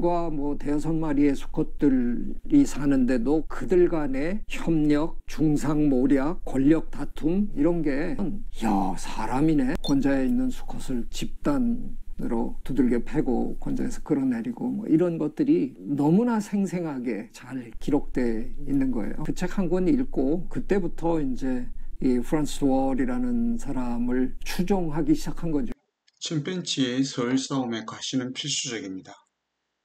과 뭐 대여섯 마리의 수컷들이 사는데도 그들 간의 협력, 중상모략, 권력 다툼 이런 게 사람이네. 권자에 있는 수컷을 집단으로 두들겨 패고 권자에서 끌어내리고 뭐 이런 것들이 너무나 생생하게 잘 기록돼 있는 거예요. 그 책 한 권 읽고 그때부터 이제 이 프란스 월이라는 사람을 추종하기 시작한 거죠. 침팬지의 서열 싸움에 가시는 필수적입니다.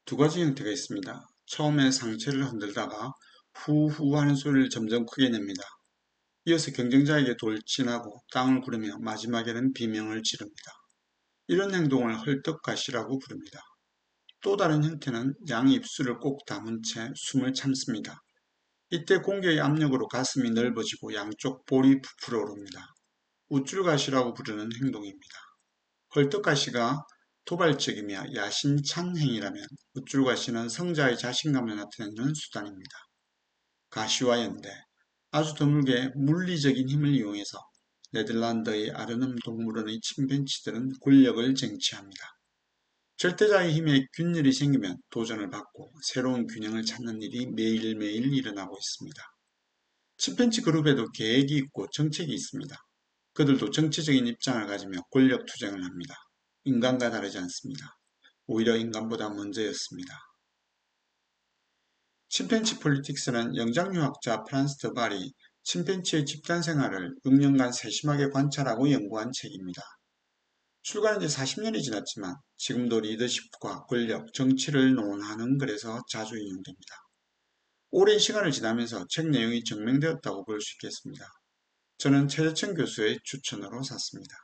두 가지 형태가 있습니다. 처음에 상체를 흔들다가 후후 하는 소리를 점점 크게 냅니다. 이어서 경쟁자에게 돌진하고 땅을 구르며 마지막에는 비명을 지릅니다. 이런 행동을 헐떡가시라고 부릅니다. 또 다른 형태는 양 입술을 꼭 다문 채 숨을 참습니다. 이때 공격의 압력으로 가슴이 넓어지고 양쪽 볼이 부풀어 오릅니다. 우쭐가시라고 부르는 행동입니다. 헐떡가시가 도발적이며 야심찬 행위라면 우쭐가시는 성자의 자신감을 나타내는 수단입니다. 가시와 연대, 아주 드물게 물리적인 힘을 이용해서 네덜란드의 아르넘 동물원의 침팬지들은 권력을 쟁취합니다. 절대자의 힘에 균열이 생기면 도전을 받고 새로운 균형을 찾는 일이 매일매일 일어나고 있습니다. 침팬지 그룹에도 계획이 있고 정책이 있습니다. 그들도 정치적인 입장을 가지며 권력 투쟁을 합니다. 인간과 다르지 않습니다. 오히려 인간보다 먼저였습니다. 침팬지 폴리틱스는 영장류학자 프란스 드발이 침팬지의 집단 생활을 6년간 세심하게 관찰하고 연구한 책입니다. 출간한 지 40년이 지났지만 지금도 리더십과 권력, 정치를 논하는 글에서 자주 인용됩니다. 오랜 시간을 지나면서 책 내용이 증명되었다고 볼 수 있겠습니다. 저는 최재천 교수의 추천으로 샀습니다.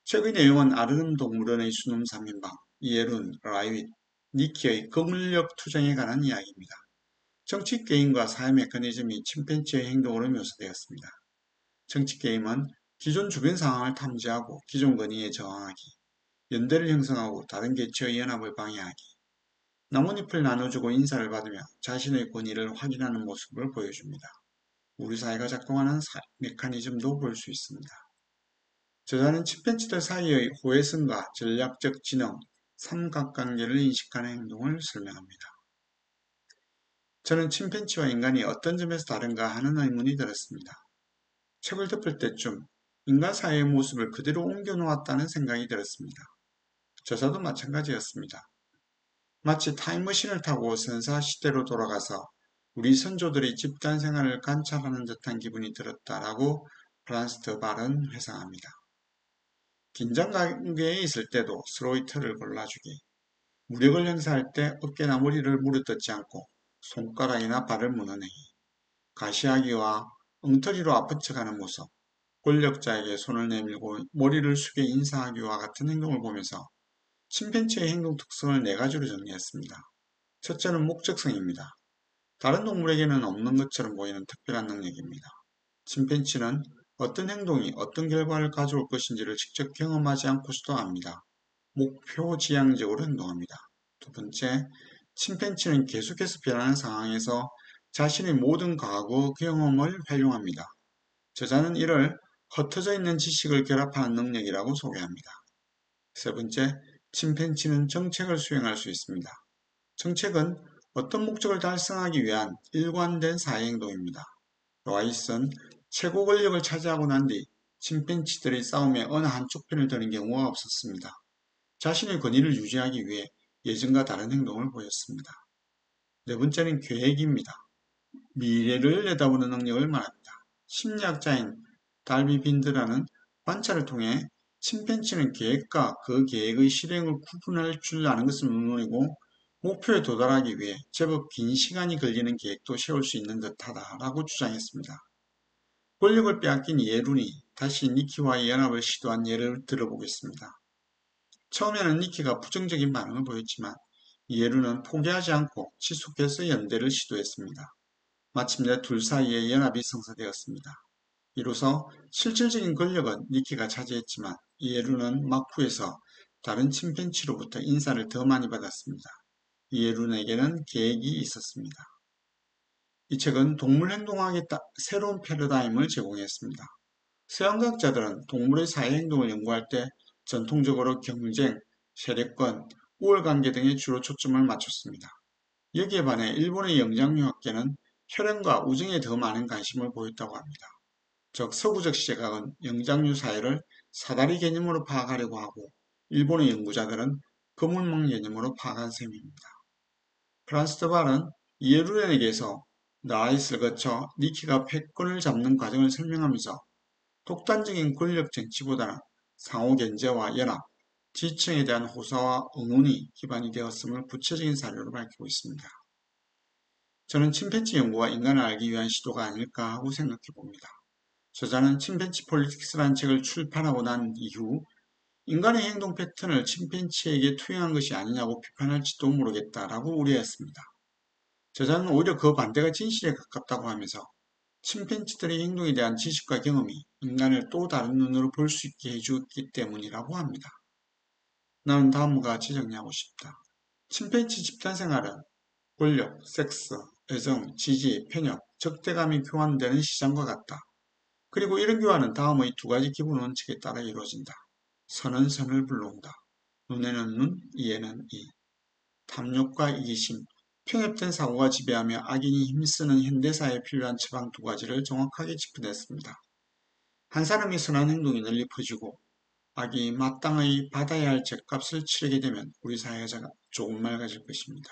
책의 내용은 아르름 동물원의 수놈 3인방, 이에룬, 라이윗, 니키의 권력 투쟁에 관한 이야기입니다. 정치 게임과 사회 메커니즘이 침팬지의 행동으로 묘사되었습니다. 정치 게임은 기존 주변 상황을 탐지하고 기존 권위에 저항하기, 연대를 형성하고 다른 계층의 연합을 방해하기, 나뭇잎을 나눠주고 인사를 받으며 자신의 권위를 확인하는 모습을 보여줍니다. 우리 사회가 작동하는 메커니즘도 볼 수 있습니다. 저자는 침팬지들 사이의 호혜성과 전략적 지능, 삼각관계를 인식하는 행동을 설명합니다. 저는 침팬지와 인간이 어떤 점에서 다른가 하는 의문이 들었습니다. 책을 덮을 때쯤 인간 사회의 모습을 그대로 옮겨놓았다는 생각이 들었습니다. 저자도 마찬가지였습니다. 마치 타임머신을 타고 선사시대로 돌아가서 우리 선조들의 집단 생활을 관찰하는 듯한 기분이 들었다라고 프란스 드발은 회상합니다. 긴장 관계에 있을 때도 서로의 털을 골라주기, 무력을 행사할 때 어깨나 머리를 물어뜯지 않고 손가락이나 발을 무는 행위, 가시하기와 엉터리로 아픈 척하는 모습, 권력자에게 손을 내밀고 머리를 숙여 인사하기와 같은 행동을 보면서 침팬지의 행동 특성을 네 가지로 정리했습니다. 첫째는 목적성입니다. 다른 동물에게는 없는 것처럼 보이는 특별한 능력입니다. 침팬지는 어떤 행동이 어떤 결과를 가져올 것인지를 직접 경험하지 않고서도 압니다. 목표지향적으로 행동합니다. 두 번째, 침팬지는 계속해서 변하는 상황에서 자신의 모든 과거 경험을 활용합니다. 저자는 이를 흩어져 있는 지식을 결합하는 능력이라고 소개합니다. 세 번째, 침팬지는 정책을 수행할 수 있습니다. 정책은 어떤 목적을 달성하기 위한 일관된 사회행동입니다. 로아이스는 최고 권력을 차지하고 난 뒤 침팬지들의 싸움에 어느 한쪽 편을 드는 경우가 없었습니다. 자신의 권위를 유지하기 위해 예전과 다른 행동을 보였습니다. 네 번째는 계획입니다. 미래를 내다보는 능력을 말합니다. 심리학자인 달비 빈드라는 관찰을 통해 침팬지는 계획과 그 계획의 실행을 구분할 줄 아는 것은 물론이고 목표에 도달하기 위해 제법 긴 시간이 걸리는 계획도 세울 수 있는 듯하다라고 주장했습니다. 권력을 빼앗긴 예룬이 다시 니키와의 연합을 시도한 예를 들어보겠습니다. 처음에는 니키가 부정적인 반응을 보였지만 예룬은 포기하지 않고 지속해서 연대를 시도했습니다. 마침내 둘 사이에 연합이 성사되었습니다. 이로써 실질적인 권력은 니키가 차지했지만 예룬은 막후에서 다른 침팬지로부터 인사를 더 많이 받았습니다. 예룬에게는 계획이 있었습니다. 이 책은 동물 행동학의 새로운 패러다임을 제공했습니다. 서양과학자들은 동물의 사회 행동을 연구할 때 전통적으로 경쟁, 세력권, 우월관계 등에 주로 초점을 맞췄습니다. 여기에 반해 일본의 영장류학계는 혈연과 우정에 더 많은 관심을 보였다고 합니다. 즉 서구적 시각은 영장류 사회를 사다리 개념으로 파악하려고 하고 일본의 연구자들은 거물망 개념으로 파악한 셈입니다. 프란스 드발은 이에루렌에게서 나아이스를 거쳐 니키가 패권을 잡는 과정을 설명하면서 독단적인 권력 정치보다는 상호 견제와 연합, 지층에 대한 호사와 응원이 기반이 되었음을 구체적인 사료로 밝히고 있습니다. 저는 침팬지 연구가 인간을 알기 위한 시도가 아닐까 하고 생각해 봅니다. 저자는 침팬지 폴리틱스라는 책을 출판하고 난 이후 인간의 행동 패턴을 침팬지에게 투영한 것이 아니냐고 비판할지도 모르겠다라고 우려했습니다. 저자는 오히려 그 반대가 진실에 가깝다고 하면서 침팬지들의 행동에 대한 지식과 경험이 인간을 또 다른 눈으로 볼 수 있게 해주기 때문이라고 합니다. 나는 다음과 같이 정리하고 싶다. 침팬지 집단 생활은 권력, 섹스, 애정, 지지, 편협, 적대감이 교환되는 시장과 같다. 그리고 이런 교환은 다음의 두 가지 기본 원칙에 따라 이루어진다. 선은 선을 불러온다. 눈에는 눈, 이에는 이. 탐욕과 이기심, 편협된 사고가 지배하며 악인이 힘쓰는 현대사회에 필요한 처방 두 가지를 정확하게 짚어냈습니다. 한 사람이 선한 행동이 널리 퍼지고 악이 마땅히 받아야 할 죗값을 치르게 되면 우리 사회가 조금 맑아질 것입니다.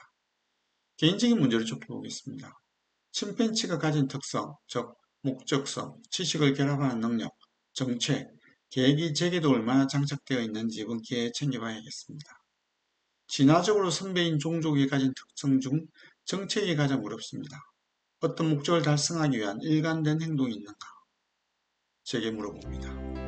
개인적인 문제를 좁혀보겠습니다. 침팬지가 가진 특성, 즉 목적성, 지식을 결합하는 능력, 정책, 계획이 제게도 얼마나 장착되어 있는지 이번 기회에 챙겨봐야겠습니다. 진화적으로 선배인 종족이 가진 특성 중 정책이 가장 어렵습니다. 어떤 목적을 달성하기 위한 일관된 행동이 있는가? 제게 물어봅니다.